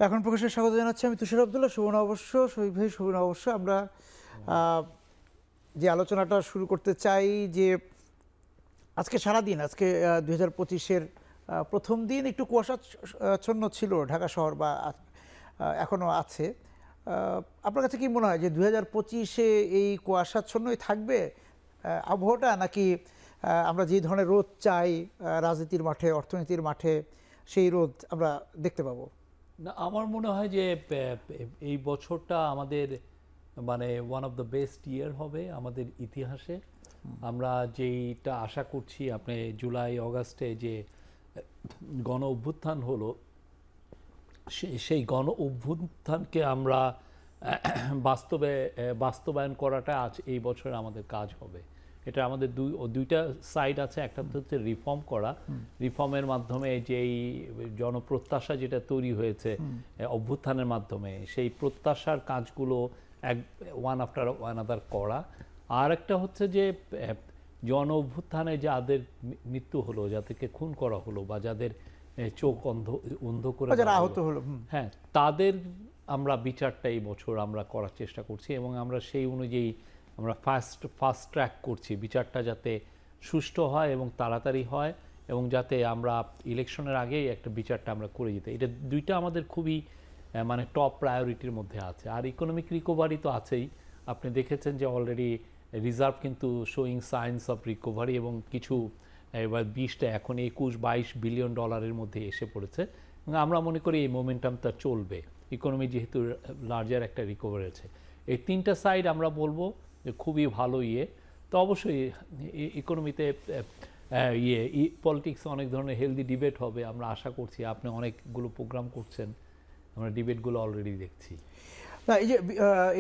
এখন প্রকাশের স্বাগত জানাচ্ছি আমি তুষার আব্দুল্লাহ, শুভ নববর্ষ শহীদ ভাই, শুভ নববর্ষ। আমরা যে আলোচনাটা শুরু করতে চাই যে আজকে সারাদিন, আজকে 2025-এর প্রথম দিন একটু কুয়াশাচ্ছন্ন ছিল ঢাকা শহর, বা এখনও আছে। আপনার কাছে কি মনে হয় যে 2025-এ এই কুয়াশাচ্ছন্নই থাকবে আবহাওয়াটা, নাকি আমরা যে ধরনের রোদ চাই রাজনীতির মাঠে, অর্থনীতির মাঠে, সেই রোদ আমরা দেখতে পাবো? না, আমার মনে হয় যে এই বছরটা আমাদের মানে ওয়ান অফ দ্য বেস্ট ইয়ার হবে আমাদের ইতিহাসে। আমরা যেইটা আশা করছি, আপনি জুলাই অগাস্টে যে গণ অভ্যুত্থান হলো, সেই গণ অভ্যুত্থানকে আমরা বাস্তবায়ন করাটা আজ এই বছর আমাদের কাজ হবে। এটা আমাদের দুইটা সাইড আছে। একটা হচ্ছে রিফর্ম করা, রিফর্মের মাধ্যমে যেই জনপ্রত্যাশা যেটা তৈরি হয়েছে অভ্যুত্থানের মাধ্যমে, সেই প্রত্যাশার কাজগুলো ওয়ান আফটার ওয়ান আদার করা। আর একটা হচ্ছে যে জন অভ্যুত্থানে যাদের মৃত্যু হলো, যাদেরকে খুন করা হলো, বা যাদের চোখ অন্ধ করে আহত হলো, হ্যাঁ, তাদের আমরা বিচারটা এই বছর আমরা করার চেষ্টা করছি, এবং আমরা সেই অনুযায়ী আমরা ফাস্ট ট্র্যাক করছি বিচারটা, যাতে সুষ্ঠু হয় এবং তাড়াতাড়ি হয়, এবং যাতে আমরা ইলেকশনের আগেই একটা বিচারটা আমরা করে যেতে। এটা দুইটা আমাদের খুবই মানে টপ প্রায়োরিটির মধ্যে আছে। আর ইকোনমিক রিকভারি তো আছেই। আপনি দেখেছেন যে অলরেডি রিজার্ভ কিন্তু শোয়িং সাইন্স অফ রিকভারি, এবং কিছু এবার 20টা এখন 21-22 বিলিয়ন ডলারের মধ্যে এসে পড়েছে। এবং আমরা মনে করি এই মোমেন্টামটা চলবে, ইকোনমি যেহেতু লার্জার একটা রিকভারি আছে। এই তিনটা সাইড আমরা বলবো যে খুবই ভালো তো অবশ্যই ইকোনমিতে পলিটিক্সে অনেক ধরনের হেলদি ডিবেট হবে আমরা আশা করছি। আপনি অনেকগুলো প্রোগ্রাম করছেন, আমরা ডিবেটগুলো অলরেডি দেখছি। না,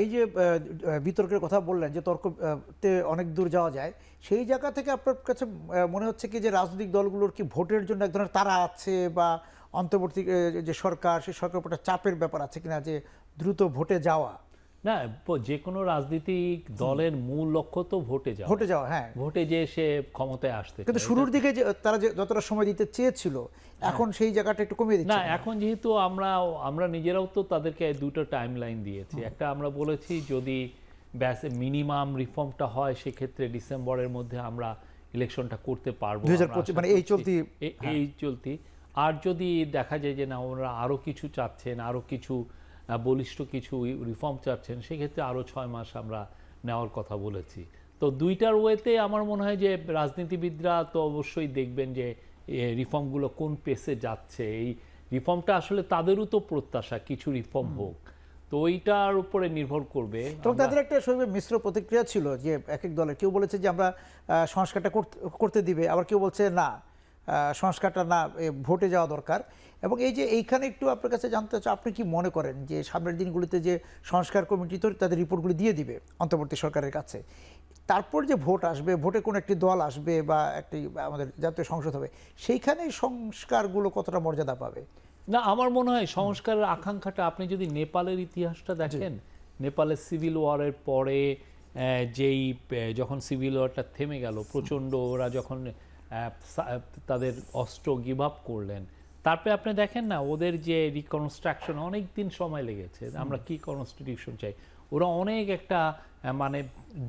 এই যে বিতর্কের কথা বললেন, যে তর্কতে অনেক দূর যাওয়া যায়, সেই জায়গা থেকে আপনার কাছে মনে হচ্ছে কি যে রাজনৈতিক দলগুলোর কি ভোটের জন্য এক ধরনের তাড়া আছে, বা অন্তর্বর্তী যে সরকার, সেই সরকারের উপর একটা চাপের ব্যাপার আছে কিনা, যে দ্রুত ভোটে যাওয়া? না, যে কোনো রাজনৈতিক দলের মূল লক্ষ্য তো ভোটে যাওয়া, হ্যাঁ, ভোটে যে সে ক্ষমতায় আসতে। কিন্তু শুরুর দিকে যে তারা যে যতটা সময় দিতে চেয়েছিল, এখন সেই জায়গাটা একটু কমিয়ে দিচ্ছে। না, এখন যেহেতু আমরা নিজেরাও তো তাদেরকে দুটো টাইম লাইন দিয়েছি। একটা আমরা বলেছি যদি মিনিমাম রিফর্মটা হয়, সেক্ষেত্রে ডিসেম্বরের মধ্যে আমরা ইলেকশনটা করতে পারবো, 2025, মানে এই চলতি। আর যদি দেখা যায় যে না, ওরা আরো কিছু চাচ্ছেন, আরো কিছু বলিষ্ঠ কিছু রিফর্ম চাচ্ছেন, সেক্ষেত্রে আরো 6 মাস আমরা নেওয়ার কথা বলেছি। তো দুইটার ওয়েতে আমার মনে হয় যে রাজনীতিবিদরা তো অবশ্যই দেখবেন যে রিফর্মগুলো কোন পেসে যাচ্ছে। এই রিফর্মটা আসলে তাদেরও তো প্রত্যাশা কিছু রিফর্ম হোক, তো ওইটার উপরে নির্ভর করবে। তবে তাদের একটা মিশ্র প্রতিক্রিয়া ছিল, যে এক এক দলের কেউ বলেছে যে আমরা সংস্কারটা করতে দিবে, আবার কেউ বলছে না, সংস্কারটা না, ভোটে যাওয়া দরকার। এবং এই যে এইখানে একটু আপনার কাছে জানতে চাই, আপনি কি মনে করেন যে সামনের দিনগুলিতে যে সংস্কার কমিটি তো তাদের রিপোর্টগুলি দিয়ে দিবে অন্তর্বর্তী সরকারের কাছে, তারপর যে ভোট আসবে, ভোটে কোনো একটি দল আসবে বা একটি আমাদের জাতীয় সংসদ হবে, সেইখানে সংস্কারগুলো কতটা মর্যাদা পাবে? না, আমার মনে হয় সংস্কারের আকাঙ্ক্ষাটা, আপনি যদি নেপালের ইতিহাসটা দেখেন, নেপালের সিভিল ওয়ারের পরে যখন সিভিল ওয়ারটা থেমে গেল, প্রচণ্ড ওরা যখন তাদের অস্ত্র গিভ আপ করলেন, তারপরে আপনি দেখেন না, ওদের যে রিকনস্ট্রাকশন অনেক দিন সময় লেগেছে। আমরা কি কনস্টিটিউশন চাই, ওরা অনেক একটা মানে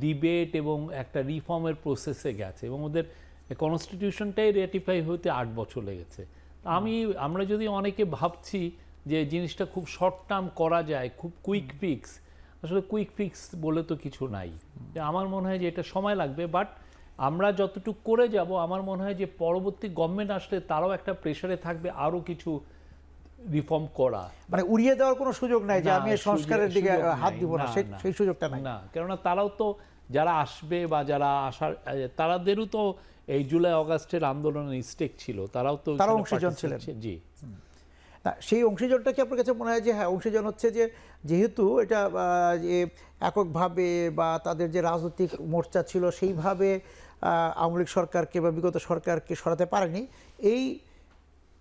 ডিবেট এবং একটা রিফর্মের প্রসেসে গেছে, এবং ওদের কনস্টিটিউশনটাই রেটিফাই হতে 8 বছর লেগেছে। আমরা যদি অনেকে ভাবছি যে জিনিসটা খুব শর্ট টার্ম করা যায়, খুব কুইক ফিক্স, আসলে কুইক ফিক্স বলে তো কিছু নাই। আমার মনে হয় যে এটা সময় লাগবে, বাট আমরা যতটুকু করে যাব, আমার মনে হয় যে পরবর্তী গভর্নমেন্ট আসলে তারাও একটা প্রেসারে থাকবে আরো কিছু রিফর্ম করা। মানে উড়িয়ে দেওয়ার কোনো সুযোগ নাই যে আমি সংস্কারের দিকে হাত দিব না, সেই সুযোগটা নাই। না, কেননা তারাও তো যারা আসবে বা যারা আসার, তাদেরও তো এই জুলাই অগাস্টের আন্দোলনের স্টেক ছিল, তারাও অংশীজন ছিলেন। জি, না, সেই অংশীজনটা কি আপনার কাছে মনে হয় যে হ্যাঁ, অংশীজন হচ্ছে যে যেহেতু এটা এককভাবে বা তাদের যে রাজনৈতিক মোর্চা ছিল সেইভাবে আওয়ামী লীগ সরকারকে বা বিগত সরকারকে সরাতে পারেনি, এই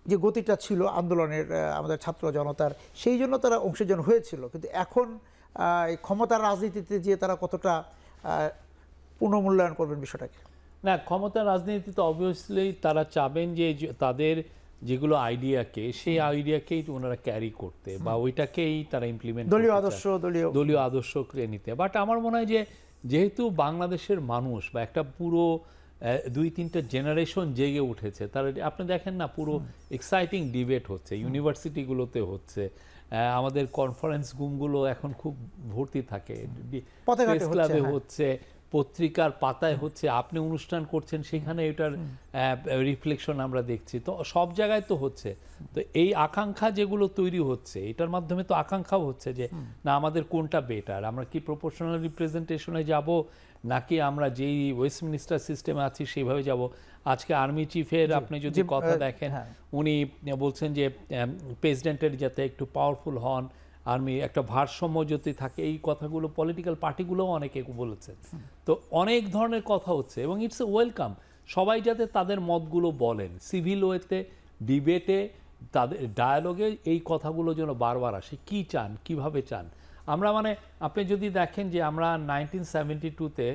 যে গতিটা ছিল আন্দোলনের আমাদের ছাত্র জনতার, সেই জন্য তারা অংশীজন হয়েছিল। কিন্তু এখন ক্ষমতার রাজনীতিতে যে তারা কতটা পুনর্মূল্যায়ন করবেন বিষয়টাকে? না, ক্ষমতার রাজনীতিতে অবভিয়াসলি তারা চাবেন যে তাদের যেগুলো আইডিয়াকে, সেই আইডিয়াকেই ওনারা ক্যারি করতে বা ওইটাকেই তারা ইমপ্লিমেন্ট দলীয় আদর্শকে নিতে। বাট আমার মনে হয় যে যেহেতু বাংলাদেশের মানুষ বা একটা পুরো 2-3টা জেনারেশন জেগে উঠেছে, তারা আপনি দেখেন না পুরো এক্সাইটিং ডিবেট হচ্ছে, ইউনিভার্সিটিগুলোতে হচ্ছে, আমাদের কনফারেন্স রুমগুলো এখন খুব ভর্তি থাকে, প্রেস ক্লাবে হচ্ছে, পত্রিকার পাতায় হচ্ছে, আপনি অনুষ্ঠান করছেন সেখানে এটার রিফ্লেকশন আমরা দেখছি, তো সব জায়গায় তো হচ্ছে। তো এই আকাঙ্ক্ষা যেগুলো তৈরি হচ্ছে, এটার মাধ্যমে তো আকাঙ্ক্ষাও হচ্ছে যে না আমাদের কোনটা বেটার, আমরা কি প্রপোর্শনাল রিপ্রেজেন্টেশনে যাব নাকি আমরা যেই ওয়েস্টমিনিস্টার সিস্টেমে আছি সেইভাবে যাব। আজকে আর্মি চিফের আপনি যদি কথা দেখেন, উনি বলছেন যে প্রেসিডেন্টের যাতে একটু পাওয়ারফুল হন, আর্মি একটা ভারসাম্য যদি থাকে, এই কথাগুলো পলিটিক্যাল পার্টিগুলোও অনেকে বলেছেন। তো অনেক ধরনের কথা হচ্ছে এবং ইটস এ ওয়েলকাম, সবাই যাতে তাদের মতগুলো বলেন সিভিল ওয়েতে, ডিবেটে, তাদের ডায়ালগে এই কথাগুলো যেন বারবার আসে, কি চান, কিভাবে চান। আমরা মানে আপনি যদি দেখেন যে আমরা 1972-তে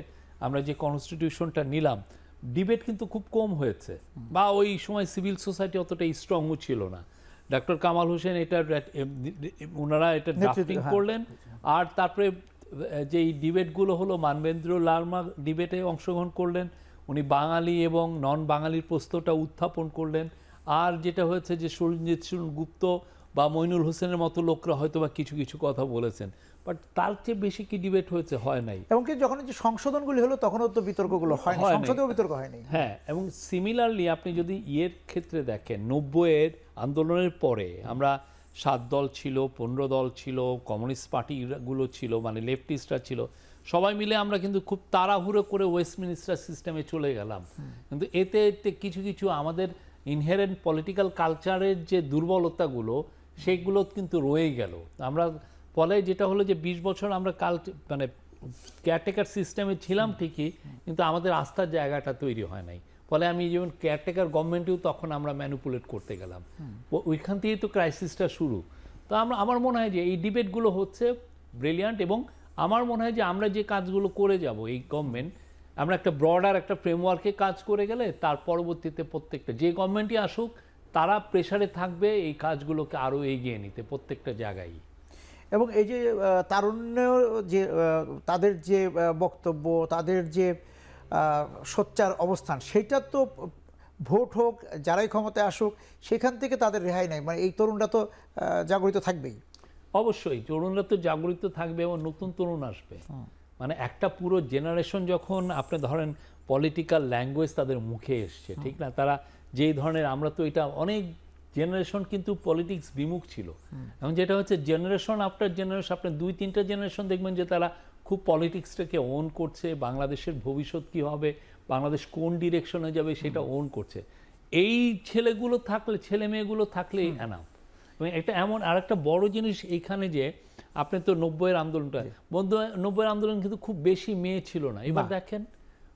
আমরা যে কনস্টিটিউশনটা নিলাম, ডিবেট কিন্তু খুব কম হয়েছে, বা ওই সময় সিভিল সোসাইটি অতটা স্ট্রংও ছিল না। ডক্টর কামাল হোসেন ওনারা এটা ড্রাফটিং করলেন, আর তারপরে যেই ডিবেটগুলো হলো মানবেন্দ্র লালমা ডিবেটে অংশগ্রহণ করলেন, উনি বাঙালি এবং নন বাঙালির প্রশ্নটা উত্থাপন করলেন। আর যেটা হয়েছে যে সুরঞ্জিত গুপ্ত বা মইনুল হোসেনের মতো লোকরা হয়তো বা কিছু কিছু কথা বলেছেন, বাট তার চেয়ে বেশি কি ডিবেট হয়েছে? হয় নাই। এবং কি যখন যে সংশোধনগুলি হলো তখনও তো বিতর্কগুলো হয়নি, সংসদেও বিতর্ক হয়নি। হ্যাঁ, এবং সিমিলারলি আপনি যদি ইয়ের ক্ষেত্রে দেখেন, 90-এর আন্দোলনের পরে আমরা 7 দল ছিল, 15 দল ছিল, কমিউনিস্ট পার্টিগুলো ছিল, মানে লেফটিস্টরা ছিল, সবাই মিলে আমরা কিন্তু খুব তাড়াহুড়ো করে ওয়েস্টমিনিস্টার সিস্টেমে চলে গেলাম। কিন্তু এতে কিছু কিছু আমাদের ইনহেরেন্ট পলিটিক্যাল কালচারের যে দুর্বলতাগুলো, সেগুলো কিন্তু রয়ে গেল। আমরা ফলে যেটা হলো যে 20 বছর আমরা মানে কেয়ারটেকার সিস্টেমে ছিলাম ঠিকই, কিন্তু আমাদের আস্থার জায়গাটা তৈরি হয় নাই। ফলে আমি যেমন কেয়ারটেকার গভর্নমেন্টেও তখন আমরা ম্যানিপুলেট করতে গেলাম, ওইখান থেকেই তো ক্রাইসিসটা শুরু। তো আমার মনে হয় যে এই ডিবেটগুলো হচ্ছে ব্রিলিয়ান্ট, এবং আমার মনে হয় যে আমরা যে কাজগুলো করে যাব, এই গভর্নমেন্ট আমরা একটা ব্রডার একটা ফ্রেমওয়ার্কে কাজ করে গেলে, তার পরবর্তীতে প্রত্যেকটা যে গভর্নমেন্টই আসুক তারা প্রেসারে থাকবে এই কাজগুলোকে আরও এগিয়ে নিতে প্রত্যেকটা জায়গায়। এবং এই যে তারুণ্য যে তাদের যে বক্তব্য, তাদের যে সোচ্চার অবস্থান, সেটা তো ভোট হোক, যারাই ক্ষমতায় আসুক, সেখান থেকে তাদের রেহাই নাই। মানে এই তরুণরা তো জাগরিত থাকবেই। অবশ্যই তরুণরা তো জাগরিত থাকবে এবং নতুন তরুণ আসবে। মানে একটা পুরো জেনারেশন যখন আপনি ধরেন পলিটিক্যাল ল্যাঙ্গুয়েজ তাদের মুখে এসছে, ঠিক না, তারা যেই ধরনের, আমরা তো এটা অনেক জেনারেশন কিন্তু পলিটিক্স বিমুখ ছিল, এবং যেটা হচ্ছে জেনারেশন আফটার জেনারেশন, আপনার 2-3টা জেনারেশন দেখবেন যে তারা খুব পলিটিক্সটাকে ওন করছে, বাংলাদেশের ভবিষ্যৎ কী হবে, বাংলাদেশ কোন ডিরেকশনে যাবে সেটা ওন করছে। এই ছেলেগুলো থাকলে, ছেলে মেয়েগুলো থাকলেই এনাফ। এবং একটা এমন আরেকটা বড় জিনিস এইখানে যে আপনি তো 90-এর আন্দোলনটা, 90-এর আন্দোলন কিন্তু খুব বেশি মেয়ে ছিল না, এবার দেখেন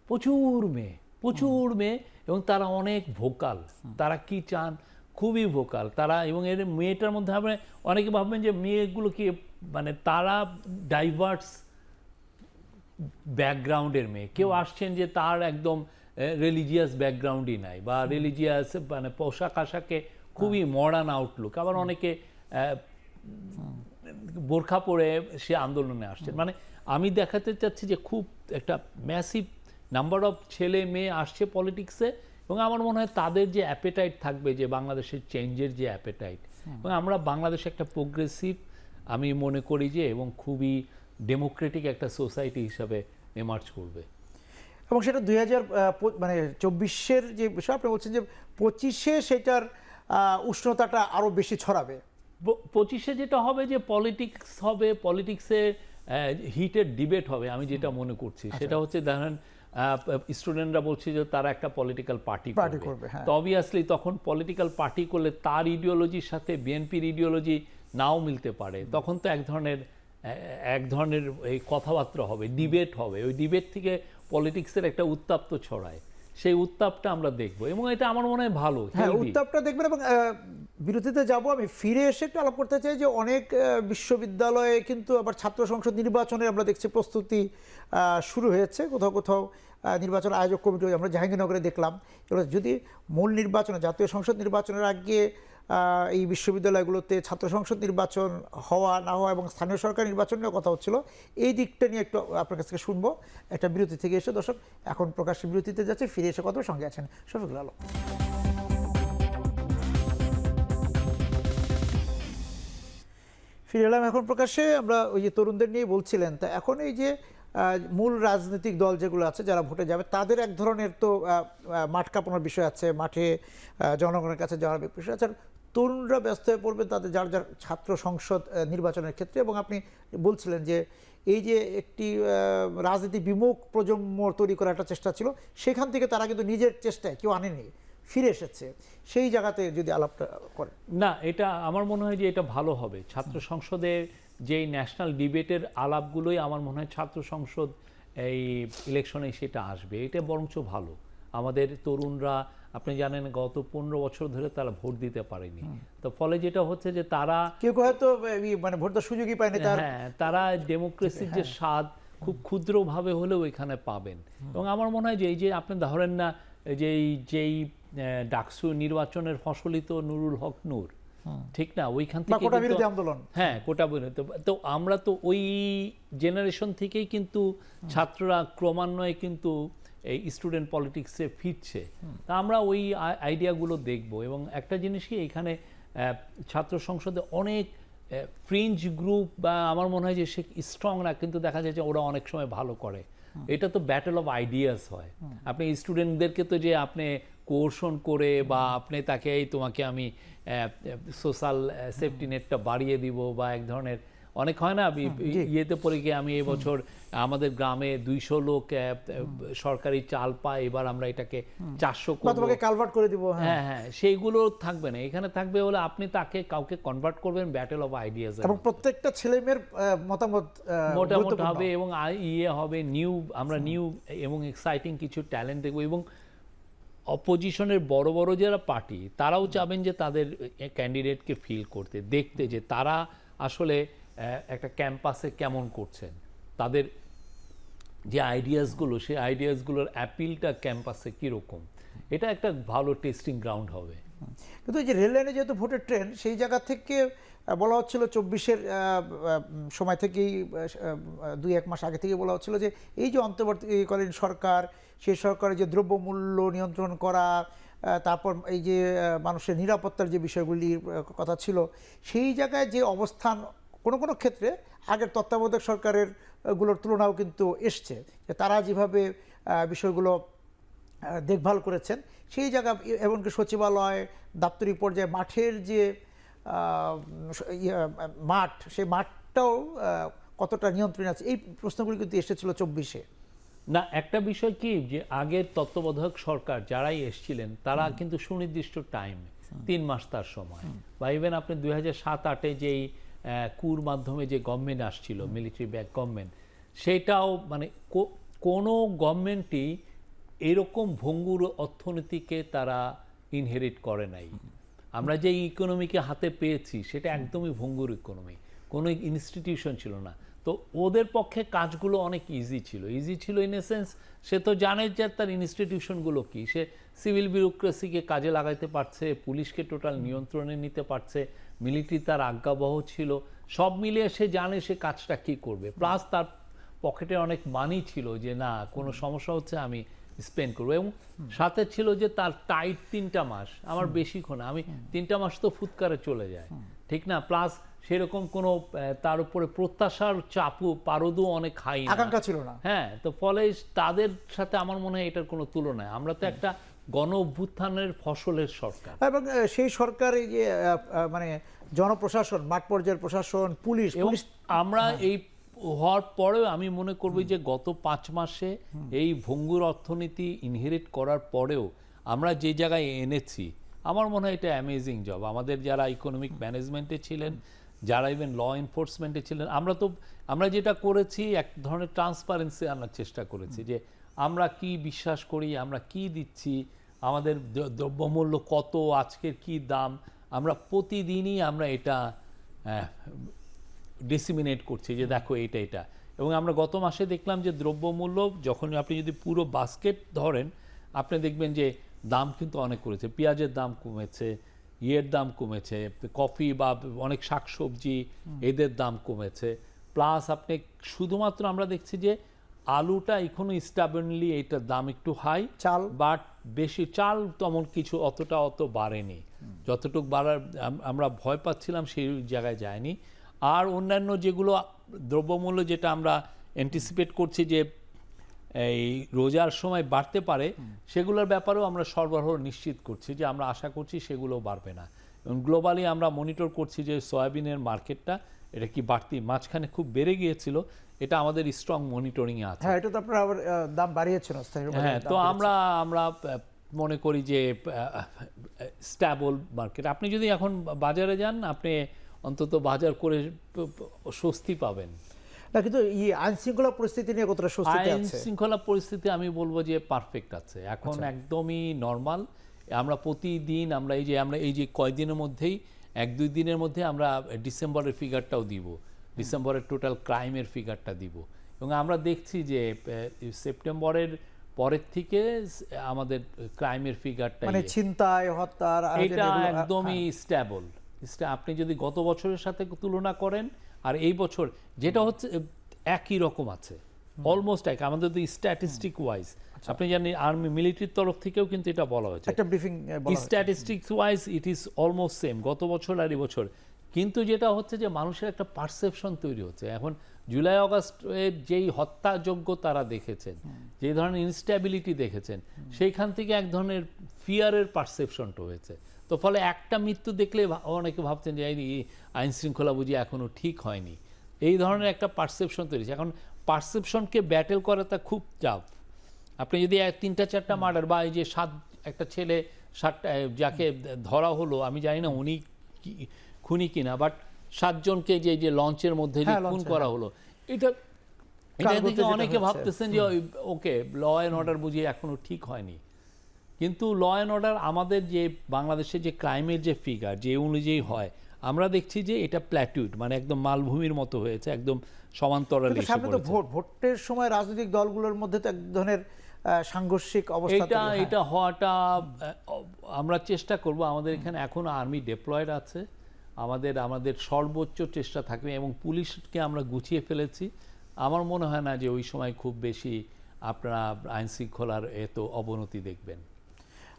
প্রচুর মেয়ে, এবং তারা অনেক ভোকাল, তারা কি চান খুবই ভোকাল তারা। এবং এর মেয়েটার মধ্যে আমরা অনেকে ভাববেন যে মেয়েগুলো কি, মানে তারা ডাইভার্স ব্যাকগ্রাউন্ডের মেয়ে, কেউ আসছেন যে তার একদম রিলিজিয়াস ব্যাকগ্রাউন্ডই নাই, বা রিলিজিয়াস মানে পোশাক আশাকে খুবই মডার্ন আউটলুক, আবার অনেকে বোরখা পরে সে আন্দোলনে আসছেন। মানে আমি দেখাতে চাচ্ছি যে খুব একটা ম্যাসিভ নাম্বার অফ ছেলে মেয়ে আসছে পলিটিক্সে, এবং আমার মনে হয় তাদের যে অ্যাপেটাইট থাকবে, যে বাংলাদেশের চেঞ্জের যে অ্যাপেটাইট, এবং আমরা বাংলাদেশে একটা প্রোগ্রেসিভ আমি মনে করি যে, এবং খুবই ডেমোক্রেটিক একটা সোসাইটি হিসাবে এমার্জ করবে। এবং সেটা 2024-এর যে বিষয় আপনি বলছেন যে 25-এ সেটার উষ্ণতাটা আরও বেশি ছড়াবে। 25-এ যেটা হবে যে পলিটিক্স হবে, পলিটিক্সে হিটেড ডিবেট হবে, আমি যেটা মনে করছি সেটা হচ্ছে ধরেন স্টুডেন্টরা বলছে যে তারা একটা পলিটিক্যাল পার্টি করবে, তো অবভিয়াসলি তখন পলিটিক্যাল পার্টি করলে তার ইডিওলজির সাথে বিএনপির ইডিওলজি নাও মিলতে পারে, তখন তো এক ধরনের এই কথাবার্তা হবে, ডিবেট হবে, ওই ডিবেট থেকে পলিটিক্সের একটা উত্তাপ্ত ছড়ায়। সেই উত্তাপটা আমরা দেখব এবং এটা আমার মনে হয় ভালো, হ্যাঁ, healthy। উত্তাপটা দেখবেন। এবং বিরতিতে যাব, আমি ফিরে এসে একটু আলাপ করতে চাই যে অনেক বিশ্ববিদ্যালয়ে কিন্তু আবার ছাত্র সংসদ নির্বাচনে আমরা দেখছি প্রস্তুতি শুরু হয়েছে। কোথাও কোথাও নির্বাচন আয়োজক কমিটি আমরা জাহাঙ্গীরনগরে দেখলাম। এবার যদি মূল নির্বাচনে, জাতীয় সংসদ নির্বাচনের আগে এই বিশ্ববিদ্যালয়গুলোতে ছাত্র সংসদ নির্বাচন হওয়া না হওয়া এবং স্থানীয় সরকার নির্বাচন নিয়ে কথা হচ্ছিল, এই দিকটা নিয়ে একটু আপনার কাছ থেকে শুনবো একটা বিরতি থেকে এসে। দর্শক, এখন প্রকাশ্যে বিরতিতে যাচ্ছে, ফিরে এসে কথা সঙ্গে আছেন শফিকুল আলম। ফিরে এলাম এখন প্রকাশ্যে। আমরা ওই যে তরুণদের নিয়ে বলছিলেন, তা এখন এই যে মূল রাজনৈতিক দল যেগুলো আছে যারা ভোটে যাবে তাদের এক ধরনের তো মাঠ কাঁপানোর বিষয় আছে, মাঠে জনগণের কাছে যাওয়ার বিষয় আছে। আর তরুণরা ব্যস্ত হয়ে পড়বে তাদের যার যার ছাত্র সংসদ নির্বাচনের ক্ষেত্রে। এবং আপনি বলছিলেন যে এই যে একটি রাজনীতি বিমুখ প্রজন্ম তৈরি করার একটা চেষ্টা ছিল, সেখান থেকে তারা কিন্তু নিজের চেষ্টায় কেউ আনেনি, ফিরে এসেছে। সেই জায়গাতে যদি আলাপটা করে। না, এটা আমার মনে হয় যে এটা ভালো হবে। ছাত্র সংসদের যেই ন্যাশনাল ডিবেটের আলাপগুলোই আমার মনে হয় ছাত্র সংসদ এই ইলেকশনে সেটা আসবে, এটা বরঞ্চ ভালো। আমাদের তরুণরা, আপনি জানেন গত 15 বছর ধরে তারা ভোট দিতে পারেনি, তো ফলে যেটা হচ্ছে যে তারা কেউ হয়তো মানে ভোট দেওয়ার সুযোগই পায়নি। হ্যাঁ, তারা ডেমোক্রেসির যে স্বাদ খুব ক্ষুদ্রভাবে হলেও এখানে পাবেন। এবং আমার মনে হয় যে এই যে আপনি ধরেন না, যেই ডাকসু নির্বাচনের ফসলই তো নুরুল হক নূর, ঠিক না? ওইখান থেকে কোটা বিরোধী আন্দোলন, হ্যাঁ, কোটা বিরোধী। তো আমরা তো ওই জেনারেশন থেকেই কিন্তু ছাত্ররা ক্রমান্বয়ে কিন্তু এই স্টুডেন্ট পলিটিক্সে ফিরছে। তা আমরা ওই আইডিয়াগুলো দেখব। এবং একটা জিনিস কি, এখানে ছাত্র সংসদে অনেক ফ্রিঞ্জ গ্রুপ বা আমার মনে হয় যে সে স্ট্রং না, কিন্তু দেখা যায় যে ওরা অনেক সময় ভালো করে। এটা তো ব্যাটল অফ আইডিয়াস হয়। আপনি স্টুডেন্টদেরকে তো যে আপনি কোর্শন করে বা আপনি তাকে এই তোমাকে আমি সোশ্যাল সেফটি নেটটা বাড়িয়ে দিব বা এক ধরনের অনেক হয় না, ইয়েতে পড়ে গিয়ে আমি এবছর আমাদের গ্রামে 200 লোক সরকারি চাল পায়, এবার আমরা এটাকে 400 করব, কালভার্ট করে দিব। হ্যাঁ হ্যাঁ, সেইগুলো থাকবে না। এখানে থাকবে হলে আপনি তাকে কাউকে কনভার্ট করবেন ব্যাটল অফ আইডিয়াস, এবং প্রত্যেকটা ছেলেমেয়ের মতামত মোটামুটি হবে এবং ইয়ে হবে আমরা নিউ এবং এক্সাইটিং কিছু ট্যালেন্ট দেখব। এবং অপোজিশনের বড় বড় যারা পার্টি তারাও চাবেন যে তাদের ক্যান্ডিডেটকে ফিল করতে, দেখতে যে তারা আসলে একটা ক্যাম্পাসে কেমন করছেন, তাদের যে আইডিয়াসগুলো, সেই আইডিয়াসগুলোর অ্যাপিলটা ক্যাম্পাসে কীরকম। এটা একটা ভালো টেস্টিং গ্রাউন্ড হবে। কিন্তু এই যে রেল লাইনে যেহেতু ভোটের ট্রেন, সেই জায়গা থেকে বলা হচ্ছিল 24-এর সময় থেকেই 2-1 মাস আগে থেকে বলা হচ্ছিল যে এই যে অন্তর্বর্তীকালীন সরকার, সেই সরকারের যে দ্রব্যমূল্য নিয়ন্ত্রণ করা, তারপর এই যে মানুষের নিরাপত্তার যে বিষয়গুলির কথা ছিল, সেই জায়গায় যে অবস্থান কোনো কোনো ক্ষেত্রে আগের তত্ত্বাবধায়ক সরকারের গুলোর তুলনাও কিন্তু এসছে, যে তারা যেভাবে বিষয়গুলো দেখভাল করেছেন সেই জায়গা, এমনকি সচিবালয়, দাপ্তরিক পর্যায়ে মাঠের যে মাঠ, সেই মাঠটাও কতটা নিয়ন্ত্রণ আছে, এই প্রশ্নগুলি কিন্তু এসেছিল 24-এ। না, একটা বিষয় কি, যে আগের তত্ত্বাবধায়ক সরকার যারাই এসেছিলেন তারা কিন্তু সুনির্দিষ্ট টাইম 3 মাস তার সময়, বা ইভেন আপনি 2007-08-এ যেই কুর মাধ্যমে যে গভর্নমেন্ট আসছিল, মিলিটারি ব্যাক গভর্নমেন্ট, সেটাও মানে কোনো গভর্নমেন্টই এরকম ভঙ্গুর অর্থনীতিকে তারা ইনহেরিট করে নাই। আমরা যে ইকোনমিকে হাতে পেয়েছি সেটা একদমই ভঙ্গুর ইকোনমি, কোনো ইনস্টিটিউশন ছিল না। তো ওদের পক্ষে কাজগুলো অনেক ইজি ছিল ইন এ সেন্স, সে তো জানে যে তার ইনস্টিটিউশনগুলো কি, সে সিভিল বিউরোক্রেসিকে কাজে লাগাইতে পারছে, পুলিশকে টোটাল নিয়ন্ত্রণে নিতে পারছে, মিলিটারি তার আজ্ঞাবহ ছিল, সব মিলিয়ে সে জানে সে কাজটা কি করবে। প্লাস তার পকেটে অনেক মানি ছিল যে না, কোনো সমস্যা হচ্ছে আমি স্পেন্ড করবো। এবং সাথে ছিল যে তার টাইট 3টা মাস, আমার বেশিক্ষণ, আমি 3টা মাস তো ফুৎকারে চলে যায়, ঠিক না? প্লাস সেরকম কোনো তার উপরে প্রত্যাশার চাপও পারদও অনেক হাই আকাঙ্ক্ষা ছিল না। হ্যাঁ, তো ফলে তাদের সাথে আমার মনে হয় এটার কোনো তুলনায়। আমরা তো একটা গণ অভ্যুত্থানের ফসলের সরকার, এবং সেই সরকার এই যে মানে জনপ্রশাসন, মাঠ পর্যায়ের প্রশাসন, পুলিশ, আমরা এই হওয়ার পরেও আমি মনে করব যে গত 5 মাসে এই ভঙ্গুর অর্থনীতি ইনহেরিট করার পরেও আমরা যে জায়গায় এনেছি, আমার মনে হয় এটা অ্যামেজিং জব। আমাদের যারা ইকোনমিক ম্যানেজমেন্টে ছিলেন, যারা ইভেন ল এনফোর্সমেন্টে ছিলেন, আমরা যেটা করেছি এক ধরনের ট্রান্সপারেন্সি আনার চেষ্টা করেছি, যে আমরা কি বিশ্বাস করি, আমরা কি দিচ্ছি, আমাদের দ্রব্যমূল্য কত, আজকের কি দাম, আমরা প্রতিদিনই আমরা এটা ডিসিমিনেট করছি যে দেখো এটা। এবং আমরা গত মাসে দেখলাম যে দ্রব্যমূল্য যখন আপনি যদি পুরো বাস্কেট ধরেন, আপনি দেখবেন যে দাম কিন্তু অনেক করেছে। পেঁয়াজের দাম কমেছে, ইয়ের দাম কমেছে, কফি বা অনেক শাকসবজি এদের দাম কমেছে। প্লাস আপনি শুধুমাত্র আমরা দেখছি যে আলুটা এখনো স্টাবনলি এটার দাম একটু হাই, চাল বাট বেশি চাল তেমন কিছু অত বাড়েনি। যতটুকু বাড়ার আমরা ভয় পাচ্ছিলাম সেই জায়গায় যায়নি। আর অন্যান্য যেগুলো দ্রব্যমূল্য যেটা আমরা অ্যান্টিসিপেট করছি যে এই রোজার সময় বাড়তে পারে, সেগুলোর ব্যাপারেও আমরা সরবরাহ নিশ্চিত করছি যে আমরা আশা করছি সেগুলো বাড়বে না। এবং গ্লোবালি আমরা মনিটর করছি যে সয়াবিনের মার্কেটটা এটা কি বাড়তি মাঝখানে খুব বেড়ে গিয়েছিল, এটা আমাদের স্ট্রং মনিটরিংয়ে আছে। হ্যাঁ, এটা তো আপনারা আবার দাম বাড়িয়েছেন অস্থায়ী বাজারে, হ্যাঁ, দাম তো বেড়েছে। আমরা মনে করি যে স্ট্যাবল মার্কেট। আপনি যদি এখন বাজারে যান, আপনি অন্তত বাজার করে স্বস্তি পাবেন। না, কিন্তু এই আইন শৃঙ্খলা পরিস্থিতি নিয়ে কতটা স্বস্তিতে আইন আছে? শৃঙ্খলা পরিস্থিতি আমি বলবো যে পারফেক্ট আছে এখন, একদমই নর্মাল। আমরা প্রতিদিন আমরা এই যে কয়দিনের মধ্যেই 1-2 দিনের মধ্যে আমরা ডিসেম্বরের ফিগারটাও দিব, ডিসেম্বরের টোটাল ক্রাইমের ফিগারটা দিব। এবং আমরা দেখছি যে সেপ্টেম্বরের পরের থেকে আমাদের ক্রাইমের ফিগারটা মানে ছিনতাই, হত্যার এটা একদমই স্ট্যাবল। আপনি যদি গত বছরের সাথে তুলনা করেন আর এই বছর যেটা হচ্ছে একই রকম আছে, অলমোস্ট এক। আমাদের তো স্ট্যাটিস্টিক ওয়াইজ আপনি জানেন আর্মি মিলিটারির তরফ থেকেও কিন্তু এটা বলা হয়েছে, একটা briefing statistics wise it is almost same গত বছর আর এই বছর। কিন্তু যেটা হচ্ছে যে মানুষের একটা পারসেপশন তৈরি হচ্ছে এখন। জুলাই আগস্টের যেই হত্যাযোগ্য তারা দেখেছেন, যে ধরনের ইনস্ট্যাবিলিটি দেখেছেন, সেইখান থেকে এক ধরনের ফিয়ারের পারসেপশনটা হয়েছে। তো ফলে একটা মৃত্যু দেখলে অনেকে ভাবছেন যে এই আইন শৃঙ্খলা বুঝি এখনো ঠিক হয়নি, এই ধরনের একটা পারসেপশন তৈরি হয়েছে। এখন পারসেপশনকে ব্যাটেল করাটা খুব চাপ। আপনি যদি 3-4টা মার্ডার বা এই যে একটা ছেলে 7টা যাকে ধরা হলো, আমি জানি না উনি খুনি কিনা, বাট 7 জনকে যে লঞ্চের মধ্যে যে খুন করা হলো, এটা থেকে অনেকে ভাবতেছেন যে ওকে ল অ্যান্ড অর্ডার বুঝি এখনো ঠিক হয়নি। কিন্তু ল অ্যান্ড অর্ডার আমাদের যে বাংলাদেশে যে ক্রাইমের যে ফিগার যে অনুযায়ী হয়, আমরা দেখছি যে এটা প্ল্যাটিউড, মানে একদম মালভূমির মতো হয়েছে, একদম সমান্তরালে এসে সামনে তো পড়েছে। ভোটের সময় রাজনৈতিক দলগুলোর মধ্যে তো এক ধরনের সাংঘর্ষিক অবস্থা এটা হওয়াটা আমরা চেষ্টা করব। আমাদের এখানে এখনো আর্মি ডেপ্লয়েড আছে, আমাদের সর্বোচ্চ চেষ্টা থাকবে এবং পুলিশকে আমরা গুছিয়ে ফেলেছি। আমার মনে হয় না যে ওই সময় খুব বেশি আপনারা আইন শৃঙ্খলার এত অবনতি দেখবেন।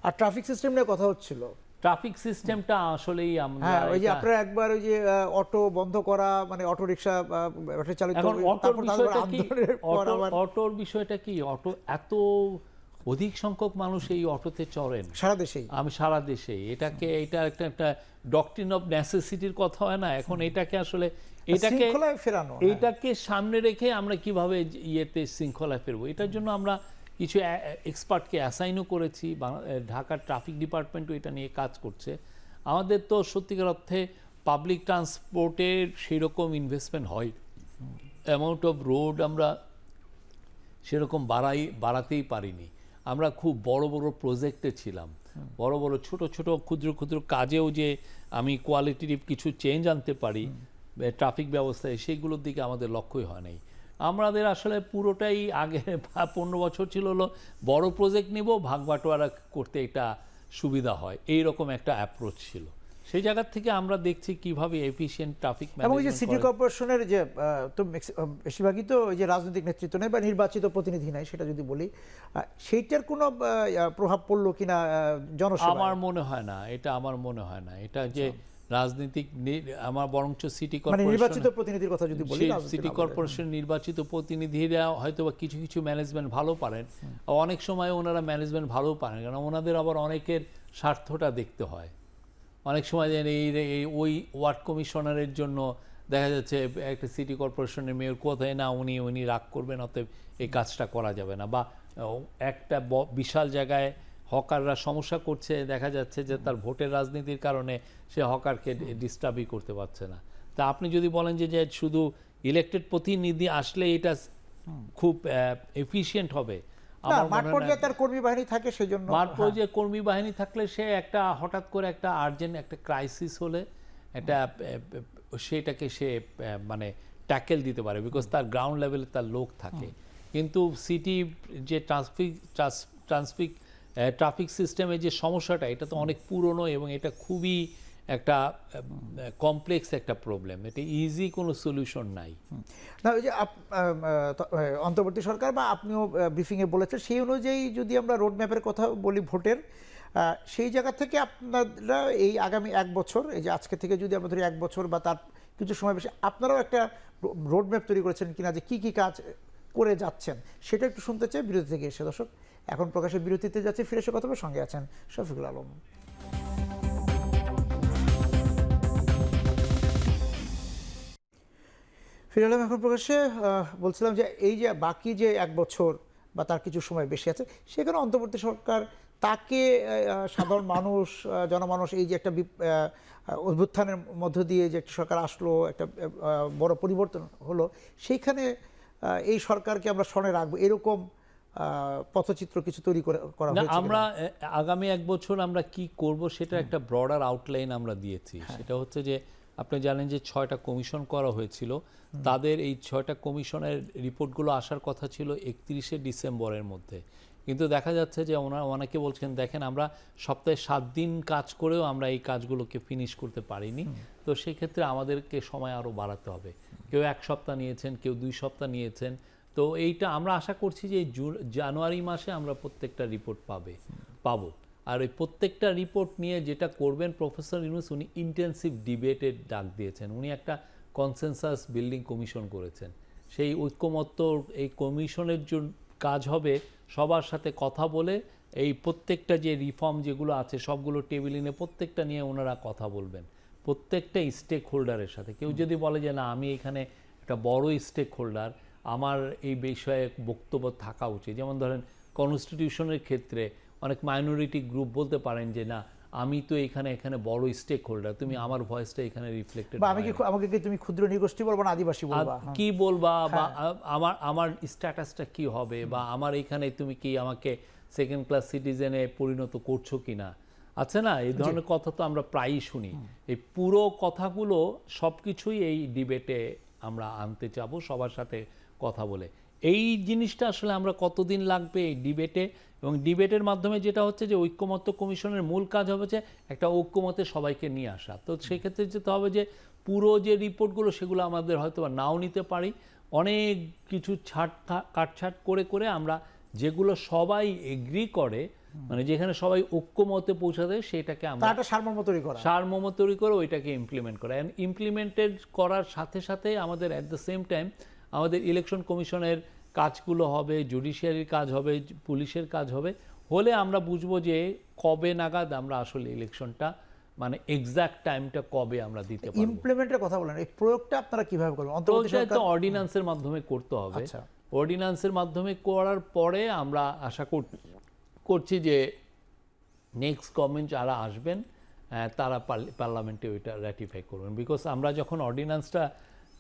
আর ট্রাফিক সিস্টেম নিয়ে কথা হচ্ছিল। ট্রাফিক সিস্টেমটা আসলেই আমরা হ্যাঁ, ওই যে আপনারা একবার ওই যে অটো বন্ধ করা, মানে অটো রিকশা চালিত, এখন অটোর বিষয়টা কি, অটো এত অধিক সংখ্যক মানুষ এই অটোতে চড়েন সারা দেশেই, সারা দেশে। এটা একটা ডক্ট্রিন অফ নেসেসিটির কথা হয় না এখন। এটাকে আসলে এটাকে সামনে রেখে আমরা কিভাবে ইয়েতে শৃঙ্খলায় ফেরবো, এটার জন্য আমরা কিছু এক্সপার্টকে অ্যাসাইনও করেছি। ঢাকার ট্রাফিক ডিপার্টমেন্টও এটা নিয়ে কাজ করছে। আমাদের তো সত্যিকার অর্থে পাবলিক ট্রান্সপোর্টের সেরকম ইনভেস্টমেন্ট হয়, অ্যামাউন্ট অফ রোড আমরা সেরকম বাড়াতেই পারিনি। আমরা খুব বড় বড় প্রজেক্টে ছিলাম, বড় বড় ছোট ছোট ক্ষুদ্র ক্ষুদ্র কাজেও যে আমি কোয়ালিটিভ কিছু চেঞ্জ আনতে পারি ট্রাফিক ব্যবস্থায়, সেইগুলোর দিকে আমাদের লক্ষ্যই হয় নাই। আমাদের আসলে পুরোটাই আগে 15 বছর ছিল হলো বড় প্রজেক্ট নিব, ভাগবাটোয়ারা করতে এটা সুবিধা হয়, এই রকম একটা অ্যাপ্রোচ ছিল। সেই জায়গা থেকে আমরা দেখছি কিভাবে এফিশিয়েন্ট ট্রাফিক ম্যানেজমেন্ট। এবং এই যে সিটি কর্পোরেশনের যে তো বেশিরভাগই তো ওই যে রাজনৈতিক নেতৃত্ব নেই বা নির্বাচিত প্রতিনিধি নাই, সেটা যদি বলি, সেইটার কোনো প্রভাব পড়লো কিনা জনসভায়? আমার মনে হয় না, এটা যে রাজনৈতিক, আমার বরঞ্চ সিটি কর্পোরেশন নির্বাচিত প্রতিনিধির কথা যদি বলি, সিটি কর্পোরেশন নির্বাচিত প্রতিনিধিরা হয়তো বা কিছু কিছু ম্যানেজমেন্ট ভালো পারেন, অনেক সময় ওনারা ম্যানেজমেন্ট ভালো পারেন, কারণ ওনাদের আবার অনেকের স্বার্থটা দেখতে হয়। অনেক সময় এই ওই ওয়ার্ড কমিশনারের জন্য দেখা যাচ্ছে একটা সিটি কর্পোরেশনের মেয়র কোথায় না উনি রাগ করবেন, অতএব এই কাজটা করা যাবে না, বা একটা বিশাল জায়গায় হকাররা সমস্যা করছে, দেখা যাচ্ছে যে তার ভোটের রাজনীতির কারণে সে হকারকে ডিস্টার্বই করতে পারছে না। তা আপনি যদি বলেন যে শুধু ইলেক্টেড প্রতিনিধি আসলে এটা খুব এফিশিয়েন্ট হবে, না, আমার মাঠ মনে হয় পর্যায়ে তার কর্মী বাহিনী থাকে সেজন্য। মাঠ পর্যায়ে কর্মী বাহিনী থাকলে সে একটা হঠাৎ করে একটা আর্জেন্ট একটা ক্রাইসিস হলে একটা সেটাকে সে মানে ট্যাকেল দিতে পারে, বিকজ তার গ্রাউন্ড লেভেলে তার লোক থাকে। কিন্তু সিটি যে ট্রাফিক সিস্টেমে যে সমস্যাটা, এটা তো অনেক পুরনো এবং এটা খুবই একটা কমপ্লেক্স একটা প্রবলেম, এটা ইজি কোনো সলিউশন নাই। না, ওই যে অন্তর্বর্তী সরকার বা আপনিও ব্রিফিংয়ে বলেছেন, সেই অনুযায়ী যদি আমরা রোড ম্যাপের কথা বলি ভোটের, সেই জায়গা থেকে আপনারা এই আগামী 1 বছর, এই যে আজকে থেকে যদি আমরা ধরি 1 বছর বা তার কিছু সময় বেশি, আপনারাও একটা রোড ম্যাপ তৈরি করেছেন কিনা, যে কী কী কাজ করে যাচ্ছেন সেটা একটু শুনতে চাই বিরতি থেকে এসে। দর্শক, এখন প্রকাশের বিরতিতে যাচ্ছে, ফিরে এসে কথা বলে সঙ্গে আছেন শফিকুল আলম। ফিরে এলাম এখন প্রকাশ্যে। বলছিলাম যে এই যে বাকি যে 1 বছর বা তার কিছু সময় বেশি আছে, সেখানে অন্তর্বর্তী সরকার তাকে সাধারণ মানুষ, জনমানুষ, এই যে একটা অভ্যুত্থানের মধ্য দিয়ে যে একটা সরকার আসলো, একটা বড় পরিবর্তন হলো, সেইখানে এই সরকারকে আমরা স্মরণে রাখবো, এরকম পথচিত্র কিছু তৈরি করা না, হয়েছে আমরা কিনা? আগামী 1 বছর আমরা কি করব সেটা একটা ব্রডার আউটলাইন আমরা দিয়েছি। সেটা হচ্ছে যে আপনি জানেন যে 6টা কমিশন করা হয়েছিল, তাদের এই 6টা কমিশনের রিপোর্টগুলো আসার কথা ছিল 31শে ডিসেম্বরের মধ্যে। কিন্তু দেখা যাচ্ছে যে অনেকে বলছেন, দেখেন আমরা সপ্তাহে 7 দিন কাজ করেও আমরা এই কাজগুলোকে ফিনিশ করতে পারিনি। তো সেই ক্ষেত্রে আমাদেরকে সময় আরও বাড়াতে হবে। কেউ 1 সপ্তাহ নিয়েছেন, কেউ 2 সপ্তাহ নিয়েছেন। তো এইটা আমরা আশা করছি যে জানুয়ারি মাসে আমরা প্রত্যেকটা রিপোর্ট পাবো। আর ওই প্রত্যেকটা রিপোর্ট নিয়ে যেটা করবেন প্রফেসর ইউনূস, উনি ইন্টেন্সিভ ডিবেটের ডাক দিয়েছেন। উনি একটা কনসেনসাস বিল্ডিং কমিশন করেছেন। সেই ঐক্যমত্য এই কমিশনের জন্য কাজ হবে সবার সাথে কথা বলে এই প্রত্যেকটা যে রিফর্ম যেগুলো আছে সবগুলো টেবিলে নিয়ে প্রত্যেকটা নিয়ে ওনারা কথা বলবেন প্রত্যেকটা স্টেক হোল্ডারের সাথে। কেউ যদি বলে যে না, আমি এখানে একটা বড় স্টেক হোল্ডার, আমার এই বিষয়ে বক্তব্য থাকা উচিত, যেমন ধরেন কনস্টিটিউশনের ক্ষেত্রে অনেক মাইনরিটি গ্রুপ বলতে পারেন যে না, আমি তো এখানে বড় স্টেক হোল্ডার, তুমি আমার ভয়েসটা এখানে রিফ্লেক্টেড, বা আমাকে কি তুমি ক্ষুদ্র নৃগোষ্ঠী বলবা না আদিবাসী বলবা, কি বলবা, বা আমার স্ট্যাটাসটা কি হবে, বা আমার এখানে তুমি কি আমাকে সেকেন্ড ক্লাস সিটিজেনে পরিণত করছো কিনা, আছে না, এই ধরনের কথা তো আমরা প্রায়ই শুনি। এই পুরো কথাগুলো সবকিছুই এই ডিবেটে আমরা আনতে চাবো সবার সাথে কথা বলে। এই জিনিসটা আসলে আমরা কতদিন লাগবে এই ডিবেটে, এবং ডিবেটের মাধ্যমে যেটা হচ্ছে যে ঐক্যমত্য কমিশনের মূল কাজ হবে যে একটা ঐক্যমতে সবাইকে নিয়ে আসা। তো সেক্ষেত্রে যেতে হবে যে পুরো যে রিপোর্টগুলো সেগুলো আমাদের হয়তো নাও নিতে পারি, অনেক কিছু কাটছাট করে আমরা যেগুলো সবাই এগ্রি করে, মানে যেখানে সবাই ঐক্যমতে পৌঁছাতে, সেটাকে আমরা একটা সারমর্ম তৈরি করে ওইটাকে ইমপ্লিমেন্ট করা। অ্যান্ড ইমপ্লিমেন্টেড করার সাথে সাথে আমাদের অ্যাট দ্য সেম টাইম আমাদের ইলেকশন কমিশনের কাজগুলো হবে, জুডিশিয়ারির কাজ হবে, পুলিশের কাজ হবে, হলে আমরা বুঝবো যে কবে নাগাদ আমরা আসলে ইলেকশনটা, মানে এক্সাক্ট টাইমটা কবে আমরা দিতে পারবো। ইমপ্লিমেন্টের কথা বলেন, এই প্রয়োগটা আপনারা কিভাবে করবেন? তো অর্ডিন্যান্সের মাধ্যমে করতে হবে। অর্ডিন্যান্সের মাধ্যমে করার পরে আমরা আশা করছি যে নেক্সট গভর্নমেন্ট যারা আসবেন তারা পার্লামেন্টে ওইটা র্যাটিফাই করবেন। বিকজ আমরা যখন অর্ডিন্যান্সটা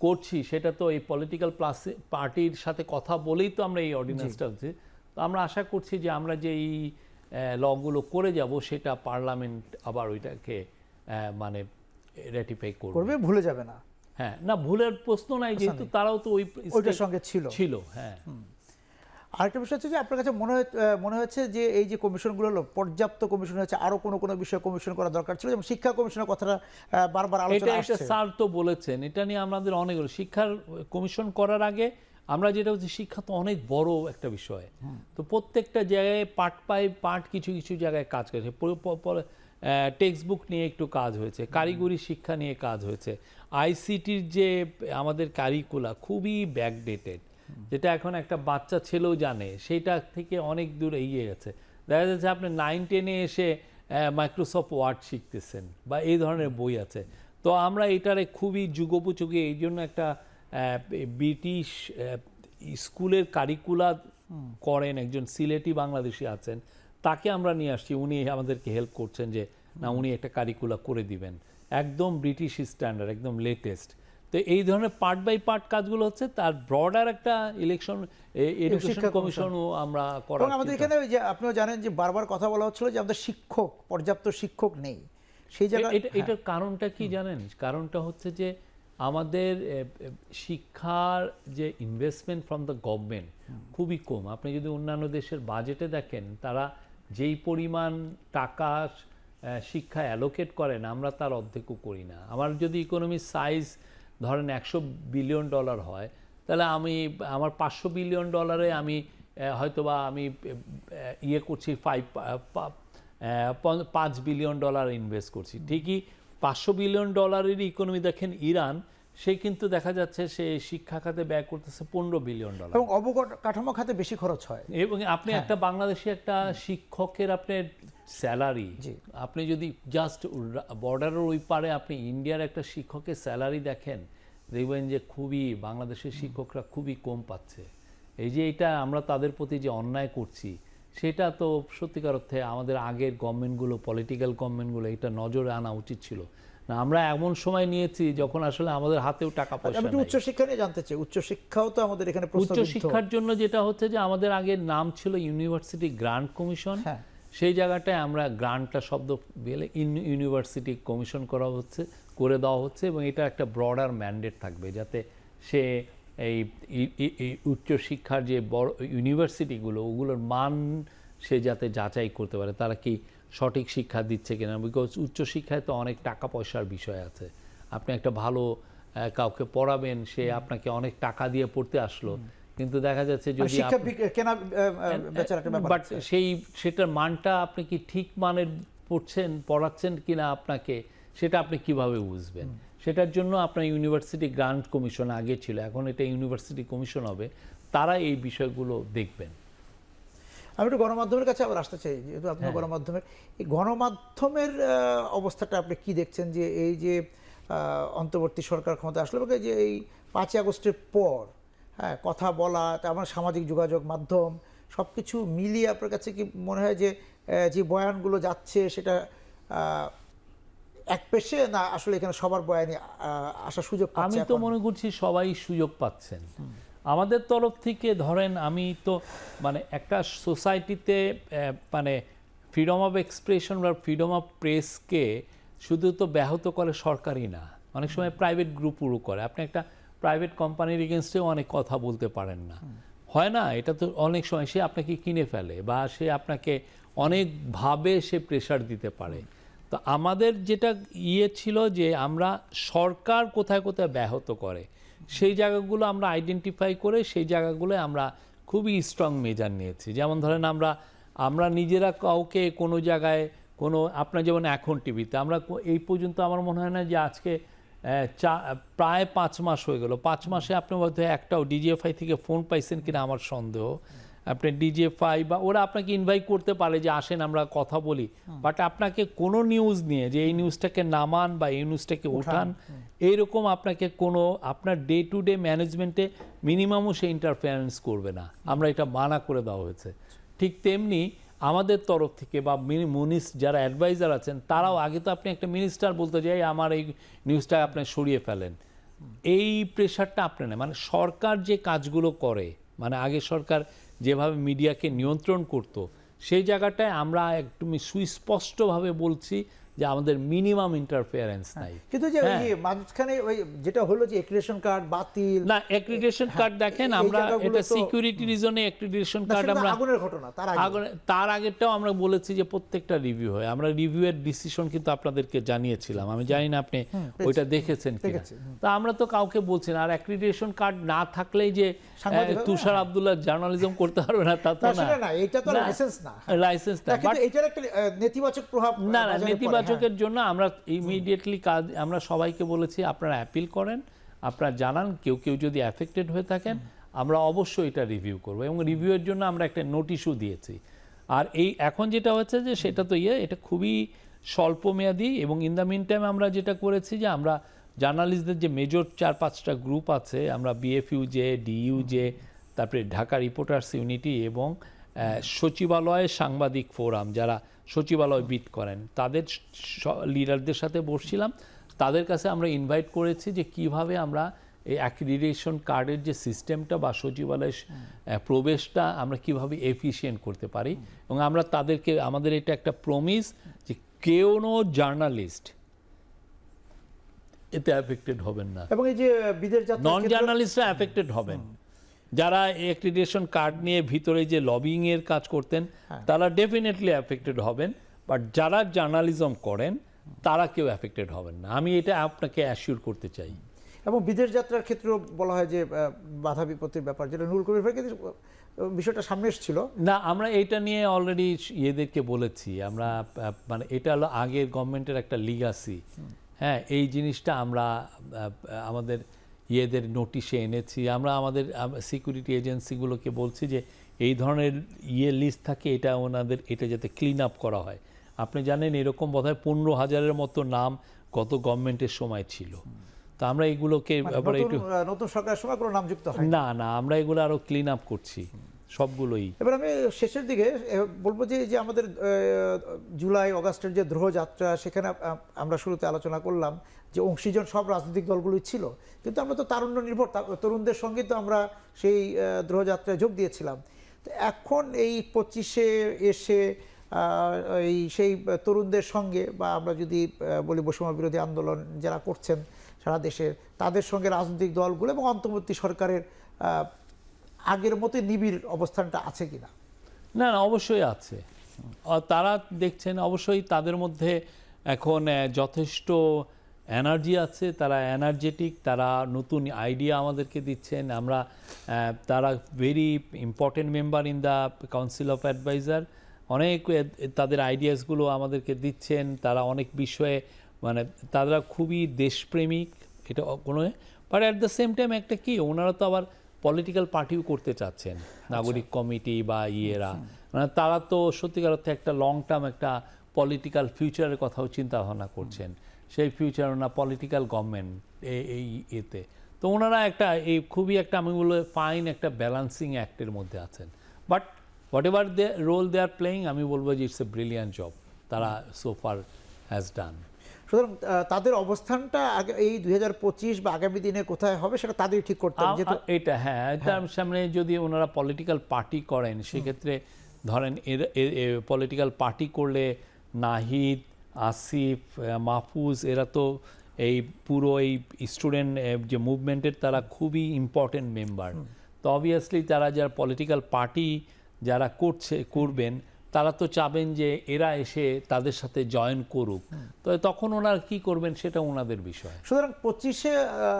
করছি সেটা তো এই পলিটিক্যাল পার্টির সাথে কথা বলেই তো আমরা এই অর্ডিন্যান্সটা হচ্ছে। তো আমরা আশা করছি যে আমরা যে এই লগুলো করে যাব সেটা পার্লামেন্ট আবার ওইটাকে মানে র্যাটিফাই করবে, ভুলে যাবে না। হ্যাঁ, না ভুলের প্রশ্ন নাই, যেহেতু তারাও তো ওইটার সঙ্গে ছিল। হ্যাঁ। আরেকটা বিষয় হচ্ছে যে আপনার কাছে মনে হচ্ছে যে এই যে কমিশনগুলো হলো পর্যাপ্ত কমিশন হচ্ছে, আরো কোনো বিষয়ে কমিশন করা দরকার ছিল, যেমন শিক্ষা কমিশনের কথাটা বারবার আলোচনা আসছে। স্যার তো বলেছেন, এটা নিয়ে আমাদের অনেকগুলো শিক্ষার কমিশন করার আগে আমরা যেটা হচ্ছে, শিক্ষা তো অনেক বড় একটা বিষয়, তো প্রত্যেকটা জায়গায় পার্ট কিছু কিছু জায়গায় কাজ করেছে। টেক্সট বুক নিয়ে একটু কাজ হয়েছে, কারিগরি শিক্ষা নিয়ে কাজ হয়েছে, আইসিটির যে আমাদের কারিকুলা খুবই ব্যাকডেটেড, যেটা এখন একটা বাচ্চা ছেলেও জানে, সেইটা থেকে অনেক দূর এগিয়ে গেছে। দেখা যাচ্ছে আপনি 9-10-এ এসে মাইক্রোসফট ওয়ার্ড শিখতেছেন বা এই ধরনের বই আছে। তো আমরা এটারে খুবই যুগোপযোগী, এই জন্য একটা ব্রিটিশ স্কুলের কারিকুলা করেন একজন সিলেটি বাংলাদেশি আছেন, তাকে আমরা নিয়ে আসছি, উনি আমাদেরকে হেল্প করছেন যে না, উনি একটা কারিকুলা করে দিবেন একদম ব্রিটিশ স্ট্যান্ডার্ড, একদম লেটেস্ট। তো তো এই ধরনের পার্ট বাই পার্ট কাজগুলো হচ্ছে, তার ব্রডার একটা ইলেকশন এডুকেশন শিক্ষা কমিশনও আমরা এবং করার আমাদের চিন্তা- এখানে ওই যে আপনিও জানেন যে বারবার কথা বলা হচ্ছিল যে আমাদের পর্যাপ্ত শিক্ষক নেই সেই জায়গায়। এটার কারণটা কি জানেন? কারণটা হচ্ছে যে আমাদের শিক্ষার যে ইনভেস্টমেন্ট ফ্রম দ্য গভর্নমেন্ট খুবই কম। আপনি যদি অন্যান্য দেশের বাজেটে দেখেন, তারা যেই পরিমাণ টাকা শিক্ষা অ্যালোকেট করেন, আমরা তার অর্ধেকও করি না। আমার যদি ইকোনমির সাইজ ধরেন $100 বিলিয়ন হয়, তাহলে আমার $500 বিলিয়ন আমি হয়তোবা আমি ইয়ে করছি 5 বিলিয়ন ডলার ইনভেস্ট করছি। ঠিকই $500 বিলিয়ন ইকোনমি দেখেন ইরান, সে কিন্তু দেখা যাচ্ছে সে শিক্ষা খাতে ব্যয় করতেছে $15 বিলিয়ন। এবং অবকাঠামো খাতে বেশি খরচ হয়। এবং আপনি একটা বাংলাদেশি একটা শিক্ষকের আপনার স্যালারি, আপনি যদি জাস্ট বর্ডারের ওই পারে আপনি ইন্ডিয়ার একটা শিক্ষকের স্যালারি দেখেন, দেখবেন যে বাংলাদেশের শিক্ষকরা খুবই কম পাচ্ছে। এই যে এটা আমরা তাদের প্রতি যে অন্যায় করছি, সেটা তো সত্যিকার অর্থে আমাদের আগের গভর্নমেন্টগুলো, পলিটিক্যাল গভর্নমেন্টগুলো এটা নজরে আনা উচিত ছিল না। আমরা এমন সময় নিয়েছি যখন আসলে আমাদের হাতেও টাকা পয়সা আমি একটু নেই। উচ্চশিক্ষা নিয়ে জানতে চাই, উচ্চশিক্ষাও তো আমাদের এখানে উচ্চ শিক্ষার জন্য যেটা হচ্ছে যে আমাদের আগের নাম ছিল ইউনিভার্সিটি গ্রান্ট কমিশন, সেই জায়গাটায় আমরা গ্রান্টটা শব্দ বেলে ইউনিভার্সিটি কমিশন করে দেওয়া হচ্ছে, এবং এটা একটা ব্রডার ম্যান্ডেট থাকবে যাতে সে এই উচ্চশিক্ষার যে বড় ইউনিভার্সিটিগুলো, ওগুলোর মান সে যাতে যাচাই করতে পারে তারা কি সঠিক শিক্ষা দিচ্ছে কিনা। বিকজ উচ্চশিক্ষায় তো অনেক টাকা পয়সার বিষয় আছে। আপনি একটা ভালো কাউকে পড়াবেন, সে আপনাকে অনেক টাকা দিয়ে পড়তে আসলো, কিন্তু দেখা যাচ্ছে যদি বাট সেটার মানটা আপনি কি ঠিক মানের পড়াচ্ছেন কিনা আপনাকে, সেটা আপনি কিভাবে বুঝবেন? সেটার জন্য আপনার ইউনিভার্সিটি গ্রান্ট কমিশন আগে ছিল, এখন এটা ইউনিভার্সিটি কমিশন হবে, তারা এই বিষয়গুলো দেখবেন। আমি একটু গণমাধ্যমের কাছে আবার আসতে চাই, যেহেতু আপনি গণমাধ্যমের, এই গণমাধ্যমের অবস্থাটা আপনি কি দেখছেন? যে এই যে অন্তর্বর্তী সরকার ক্ষমতা আসলে, যে এই 5ই আগস্টের পর কথা বলা, আমার সামাজিক যোগাযোগ মাধ্যম সব কিছু মিলিয়ে আপনার কাছে কি মনে হয় যে যে বয়ানগুলো যাচ্ছে সেটা এক পেশে, না আসলে এখানে সবার বয়ানে আসার সুযোগ পাচ্ছে? আমি তো মনে করছি সবাই সুযোগ পাচ্ছেন। আমাদের তরফ থেকে ধরেন, আমি তো মানে একটা সোসাইটিতে মানে ফ্রিডম অফ এক্সপ্রেশন বা ফ্রিডম অফ প্রেসকে শুধু তো ব্যাহত করে সরকারই না, অনেক সময় প্রাইভেট গ্রুপও করে। আপনি একটা প্রাইভেট কোম্পানির এগেনস্টেও অনেক কথা বলতে পারেন না, হয় না? এটা তো অনেক সময় সে আপনাকে কিনে ফেলে বা সে আপনাকে অনেকভাবে সে প্রেশার দিতে পারে। তো আমাদের যেটা ছিল যে আমরা সরকার কোথায় কোথায় ব্যাহত করে সেই জায়গাগুলো আমরা আইডেন্টিফাই করে সেই জায়গাগুলো আমরা খুবই স্ট্রং মেজার নিয়েছি। যেমন ধরেন আমরা নিজেরা কাউকে কোনো জায়গায় আপনার যেমন এখন টিভিতে আমরা এই পর্যন্ত আমার মনে হয় না যে আজকে প্রায় 5 মাস হয়ে গেল, 5 মাসে আপনি হয়তো একটাও ডিজিএফআই থেকে ফোন পাইছেন কিনা আমার সন্দেহ। আপনি ডিজিএফআই বা ওরা আপনাকে ইনভাইট করতে পারে যে আসেন আমরা কথা বলি, বাট আপনাকে কোনো নিউজ নিয়ে যে এই নিউজটাকে নামান বা এই নিউজটাকে উঠান, এইরকম আপনাকে আপনার ডে টু ডে ম্যানেজমেন্টে মিনিমামও সে ইন্টারফারেন্স করবে না। আমরা এটা মানা করে দেওয়া হয়েছে। ঠিক তেমনি আমাদের তরফ থেকে বা যারা অ্যাডভাইজার আছেন তারাও, আগে তো আপনি একটা মিনিস্টার বলতে যাই আমার এই নিউজটা আপনি সরিয়ে ফেলেন, এই প্রেশারটা আপনি না, মানে সরকার যে কাজগুলো করে, মানে আগে সরকার যেভাবে মিডিয়াকে নিয়ন্ত্রণ করত, সেই জায়গাটায় আমরা একটু সুস্পষ্টভাবে বলছি যে আমাদের মিনিমাম ইন্টারফেয়ারেন্স নাই। কিন্তু যে মাঝখানে ওই যেটা হলো যে অ্যাক্রিডিটেশন কার্ড বাতিল, না অ্যাক্রিডিটেশন কার্ড দেখেন, আমরা এটা সিকিউরিটি রিজনে অ্যাক্রিডিটেশন কার্ড আমরা আগুনের ঘটনা তার আগেরটাও আমরা বলেছি যে প্রত্যেকটা রিভিউ হয়, আমরা রিভিউয়ের ডিসিশন কিন্তু আপনাদেরকে জানিয়েছিলাম। আমি জানি না আপনি ওইটা দেখেছেন কিনা। তা আমরা তো কাউকে বলছি না। আর অ্যাক্রিডিটেশন কার্ড না থাকলেই যে তুষার আব্দুল্লাহ জার্নালিজম করতে পারবে না তা তো না, এটা তো লাইসেন্স না, লাইসেন্স না। বাট এটার একটা নেতিবাচক প্রভাব, না নেতিবাচকের জন্য আমরা ইমিডিয়েটলি আমরা সবাইকে বলেছি আপনারা অ্যাপিল করেন, আপনারা জানান, কেউ যদি অ্যাফেক্টেড হয়ে থাকেন আমরা অবশ্যই এটা রিভিউ করব, এবং রিভিউয়ের জন্য আমরা একটা নোটিশও দিয়েছি। আর এখন যেটা হচ্ছে যে সেটা তো এটা খুবই স্বল্পমেয়াদী, এবং ইন দ্য মিন টাইম আমরা যেটা করেছি যে আমরা জার্নালিস্টদের যে মেজর 4-5টা গ্রুপ আছে, আমরা বিএফইউজে, ডিইউজে, তারপরে ঢাকা রিপোর্টার্স ইউনিটি এবং সচিবালয় সাংবাদিক ফোরাম, যারা সচিবালয় বিট করেন, তাদের লিডারদের সাথে বসছিলাম। তাদের কাছে আমরা ইনভাইট করেছি যে কিভাবে আমরা এই অ্যাক্রিডিটেশন কার্ডের যে সিস্টেমটা বা সচিবালয়ের প্রবেশটা আমরা কিভাবে এফিশিয়েন্ট করতে পারি, এবং আমরা তাদেরকে, আমাদের এটা একটা প্রমিস যে কোনো জার্নালিস্ট এতে অ্যাফেক্টেড হবেন না, এবং এই যে বিদেশ যাত্রা নন জার্নালিস্টরা অ্যাফেক্টেড হবেন। যারা অ্যাক্রিডিটেশন কার্ড নিয়ে ভিতরে যে লবিং এর কাজ করতেন তারা ডেফিনেটলি অ্যাফেক্টেড হবেন, বাট যারা জার্নালিজম করেন তারা কেউ অ্যাফেক্টেড হবেন না, আমি এটা আপনাকে অ্যাসিওর করতে চাই। এবং বিদেশ যাত্রার ক্ষেত্রেও বলা হয় যে বাধা বিপত্তির ব্যাপার, যেটা নুরুল কবির ভাই কিন্তু বিষয়টা সামনে এসেছিল না, আমরা এটা নিয়ে অলরেডি ইয়েদেরকে বলেছি, আমরা মানে এটা হলো আগের গভর্নমেন্টের একটা লিগাসি। হ্যাঁ, এই জিনিসটা আমরা আমাদের ইয়েদের নোটিশে এনেছি, আমরা আমাদের সিকিউরিটি এজেন্সিগুলোকে বলছি যে এই ধরনের লিস্ট থাকে, এটা ওনাদের এটা যাতে ক্লিন আপ করা হয়। আপনি জানেন এরকম বোধহয় 15,000-এর মতো নাম গত গভর্নমেন্টের সময় ছিল, তো আমরা এগুলোকে আবার একটু নতুন সরকারের সময় কোনো নাম যুক্ত হয় না, আমরা এগুলো আরো ক্লিন আপ করছি সবগুলোই। এবার আমি শেষের দিকে বলবো যে আমাদের জুলাই অগাস্টের যে দ্রোহ যাত্রা, সেখানে আমরা শুরুতে আলোচনা করলাম যে অংশীজন সব রাজনৈতিক দলগুলোই ছিল, কিন্তু আমরা তো তারুণ্য নির্ভর তরুণদের সঙ্গে তো আমরা সেই দ্রোহ যাত্রায় যোগ দিয়েছিলাম। তো এখন এই 25-এ এসে এই সেই তরুণদের সঙ্গে, বা আমরা যদি বলি বৈষম্য বিরোধী আন্দোলন যারা করছেন সারা দেশের, তাদের সঙ্গে রাজনৈতিক দলগুলো এবং অন্তর্বর্তী সরকারের আগের মতো নিবিড় অবস্থানটা আছে কিনা? না, অবশ্যই আছে। তারা দেখছেন অবশ্যই তাদের মধ্যে এখন যথেষ্ট এনার্জি আছে, তারা এনার্জেটিক, তারা নতুন আইডিয়া আমাদেরকে দিচ্ছেন। আমরা তারা very important member in the council of adviser, অনেক তাদের আইডিয়াসগুলো আমাদেরকে দিচ্ছেন। তারা অনেক বিষয়ে মানে তারা খুবই দেশপ্রেমিক, এটা কোনো, but at the same time একটা কি, ওনারা তো আবার পলিটিক্যাল পার্টিও করতে চাচ্ছেন, নাগরিক কমিটি বা ইয়েরা, মানে তারা তো সত্যিকার অর্থে একটা লং টার্ম একটা পলিটিক্যাল ফিউচারের কথাও চিন্তা ভাবনা করছেন। সেই ফিউচার ওনার পলিটিক্যাল গভর্নমেন্ট এই এতে, তো ওনারা একটা এই খুবই একটা আমি বলবো ফাইন একটা ব্যালেন্সিং অ্যাক্টের মধ্যে আছেন। But whatever they role they are playing, আমি বলবো যে ইটস এ ব্রিলিয়ান্ট জব তারা সো ফার হ্যাজ ডান। সুতরাং তাদের অবস্থানটা এই 2025 বা আগামী দিনে কোথায় হবে সেটা তাদের ঠিক করতে হবে। এটা হ্যাঁ, এটার সামনে যদি ওনারা পলিটিক্যাল পার্টি করেন, সেক্ষেত্রে ধরেন পলিটিক্যাল পার্টি করলে নাহিদ, আসিফ, মাহফুজ এরা তো এই পুরো এই স্টুডেন্ট যে মুভমেন্টের তারা খুবই ইম্পর্টেন্ট মেম্বার। তো অবভিয়াসলি তারা যারা পলিটিক্যাল পার্টি যারা করবেন তারা তো চাবেন যে এরা এসে তাদের সাথে জয়েন করুক, তো তখন ওনারা কি করবেন সেটা ওনাদের বিষয়। সুতরাং 25-এ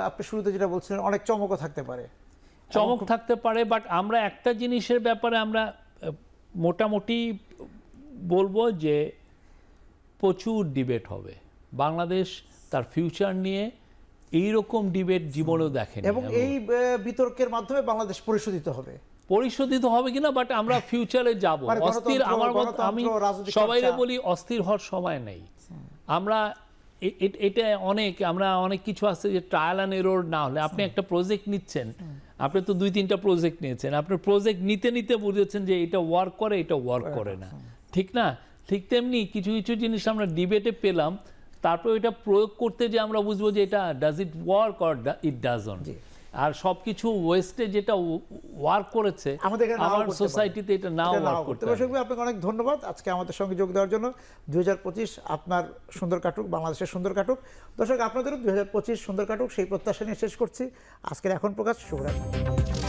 আপনি শুরুতে যেটা বলছিলেন অনেক চমকও থাকতে পারে, চমক থাকতে পারে, বাট আমরা একটা জিনিসের ব্যাপারে আমরা মোটামুটি বলবো যে প্রচুর ডিবেট হবে। বাংলাদেশ তার ফিউচার নিয়ে এইরকম ডিবেট জীবনেও দেখেনি, এবং এই বিতর্কের মাধ্যমে বাংলাদেশ পরিশোধিত হবে কিনা, বাট আমরা ফিউচারে যাব। অস্থির আমি সবাইরে বলি অস্থির হওয়ার সময় নেই। আমরা এটা আমরা অনেক কিছু আছে যে ট্রায়াল অ্যান্ড এরর না হলে, আপনি একটা প্রজেক্ট নিচ্ছেন, আপনি তো 2-3টা প্রজেক্ট নিয়েছেন, আপনি প্রজেক্ট নিতে নিতে বুঝেছেন যে এটা ওয়ার্ক করে, এটা ওয়ার্ক করে না, ঠিক না? ঠিক তেমনি কিছু কিছু জিনিস আমরা ডিবেটে পেলাম, তারপর এটা প্রয়োগ করতে যে আমরা বুঝবো যে এটা does it work or it doesn't. আর সবকিছু ওয়েস্টে যেটা ওয়ার্ক করেছে আমার সোসাইটিতে এটা নাও ওয়ার্ক করতে পারে। আপনাকে অনেক ধন্যবাদ আজকে আমাদের সঙ্গে যোগ দেওয়ার জন্য। 2025 আপনার সুন্দর কাটুক, বাংলাদেশের সুন্দর কাটুক। দর্শক আপনাদেরও 2025 সুন্দর কাটুক সেই প্রত্যাশা নিয়ে শেষ করছি আজকের এখন প্রকাশ। শুভরাত্রি।